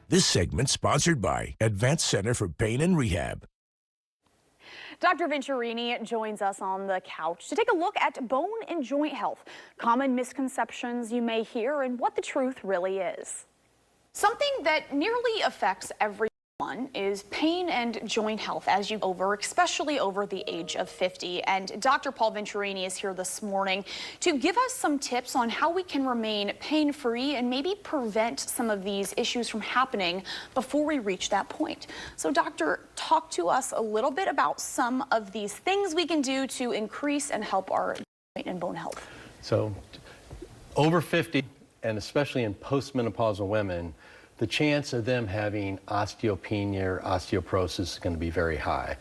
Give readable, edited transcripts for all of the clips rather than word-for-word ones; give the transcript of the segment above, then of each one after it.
This segment sponsored by Advanced Center for Pain and Rehab. Dr. Venturini joins us on the couch to take a look at bone and joint health, common misconceptions you may hear, and what the truth really is. Something that nearly affects everyone is pain and joint health as you especially over the age of 50. And Dr. Paul Venturini is here this morning to give us some tips on how we can remain pain-free and maybe prevent some of these issues from happening before we reach that point. So, doctor, talk to us a little bit about some of these things we can do to increase and help our joint and bone health. So, over 50, and especially in postmenopausal women, the chance of them having osteopenia or osteoporosis is going to be very high.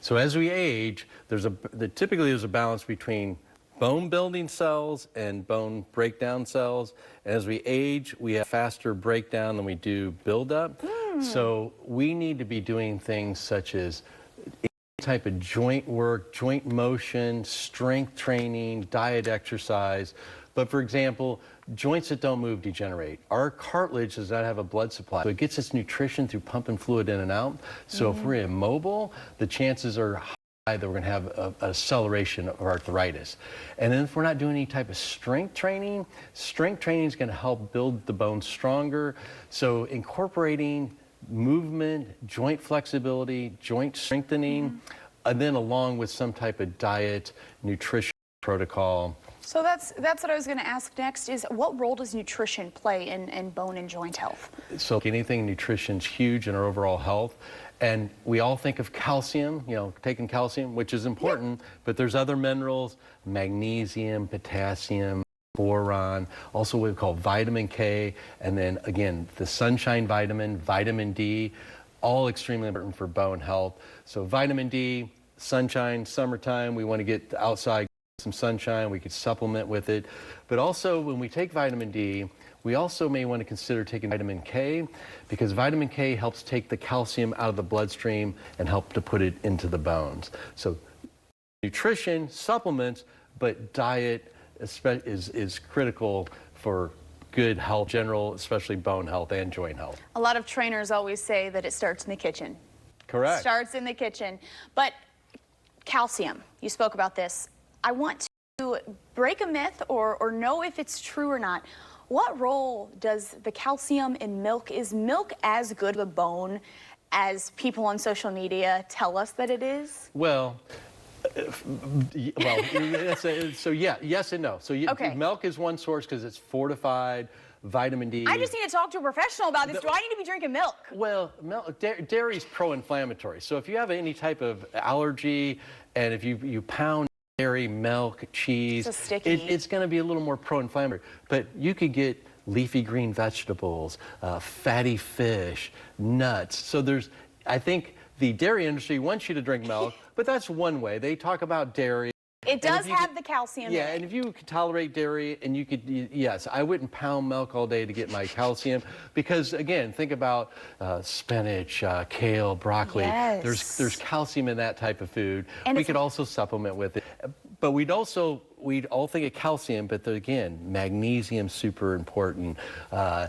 So as we age, typically there's a balance between bone building cells and bone breakdown cells. As we age, we have faster breakdown than we do buildup. So we need to be doing things such as any type of joint work, joint motion, strength training, diet, exercise. But for example, joints that don't move degenerate. Our cartilage does not have a blood supply, so it gets its nutrition through pumping fluid in and out. So if we're immobile, the chances are high that we're going to have an acceleration of arthritis. And then if we're not doing any type of strength training is going to help build the bone stronger. So incorporating movement, joint flexibility, joint strengthening, and then along with some type of diet, nutrition protocol. So that's what I was going to ask next is what role does nutrition play in bone and joint health? So anything, nutrition's huge in our overall health. And we all think of calcium, taking calcium, which is important, but there's other minerals, magnesium, potassium, boron, also what we call vitamin K, and then again, the sunshine vitamin, vitamin D, all extremely important for bone health. So vitamin D, sunshine, summertime, we want to get outside, some sunshine, we could supplement with it. But also when we take vitamin D, we also may want to consider taking vitamin K, because vitamin K helps take the calcium out of the bloodstream and help to put it into the bones. So nutrition, supplements, but diet is critical for good health, general, especially bone health and joint health. A lot of trainers always say that it starts in the kitchen. Correct. Starts in the kitchen. But calcium, you spoke about this. I want to break a myth or know if it's true or not. What role does the calcium in milk? Is milk as good of a bone as people on social media tell us that it is? Well, so yeah, yes and no. So okay. Milk is one source because it's fortified, vitamin D. I just need to talk to a professional about this. Do I need to be drinking milk? Well, dairy is pro-inflammatory. So if you have any type of allergy, and if you pound dairy, milk, cheese, it's going to be a little more pro-inflammatory. But you could get leafy green vegetables, fatty fish, nuts. So I think the dairy industry wants you to drink milk, but that's one way. They talk about dairy. It does have the calcium in it. Yeah, and if you could tolerate dairy, and you could, yes, I wouldn't pound milk all day to get my calcium, because again, think about spinach, kale, broccoli. Yes. There's calcium in that type of food. And we could also supplement with it. But we'd all think of calcium, but again, magnesium super important.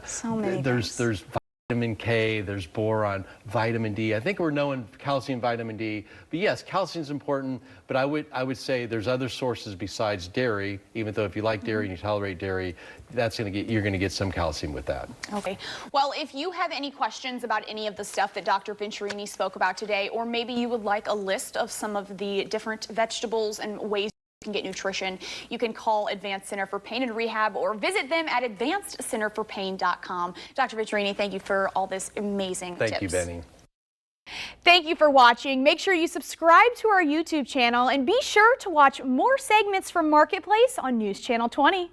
So many there's vitamin K, there's boron, vitamin D. I think we're knowing calcium, vitamin D. But yes, calcium is important, but I would say there's other sources besides dairy, even though if you like dairy and you tolerate dairy, you're going to get some calcium with that. Okay. Well, if you have any questions about any of the stuff that Dr. Venturini spoke about today, or maybe you would like a list of some of the different vegetables and ways you can get nutrition, you can call Advanced Center for Pain and Rehab or visit them at advancedcenterforpain.com. Dr. Venturini, thank you for all this amazing tips. Thank you, Benny. Thank you for watching. Make sure you subscribe to our YouTube channel and be sure to watch more segments from Marketplace on News Channel 20.